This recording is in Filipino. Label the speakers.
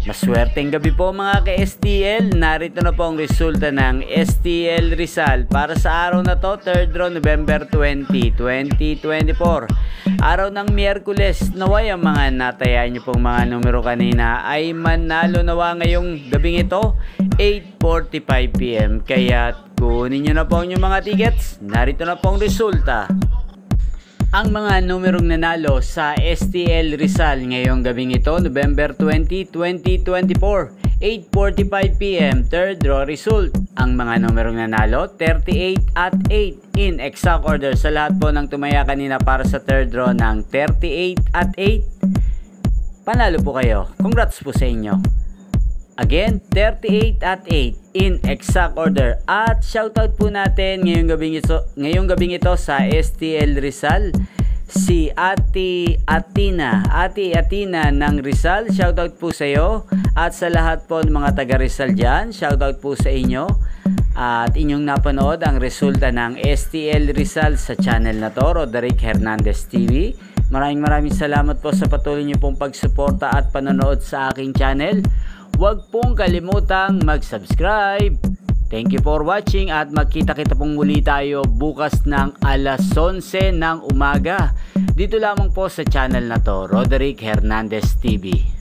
Speaker 1: Maswerteng gabi po mga ka-STL. Narito na po ang resulta ng STL Rizal para sa araw na to, 3rd draw, November 20, 2024. Araw ng Miyerkules. Naway ang mga natayaan nyo pong mga numero kanina ay manalo nawa ngayong gabing ito, 8:45 PM. Kaya kunin nyo na po ang inyong mga tickets. Narito na po ang resulta. Ang mga numerong nanalo sa STL Rizal ngayong gabing ito, November 20, 2024, 8:45 PM, 3rd draw result. Ang mga numerong nanalo, 38 at 8 in exact order sa lahat po ng tumaya kanina para sa 3rd draw ng 38 at 8. Panalo po kayo. Congrats po sa inyo. Again, 38 at 8 in exact order. At shoutout po natin ngayong gabing ito sa STL Rizal, si Ate Atina ng Rizal. Shoutout po sa iyo. At sa lahat po ng mga taga Rizal dyan, shoutout po sa inyo. At inyong napanood ang resulta ng STL Rizal sa channel na to, Roderick Hernandez TV. Maraming salamat po sa patuloy niyo pong pagsuporta at panonood sa aking channel. Huwag pong kalimutang mag-subscribe. Thank you for watching at magkita-kita pong muli tayo bukas ng alas 11 ng umaga. Dito lamang po sa channel na to, Roderick Hernandez TV.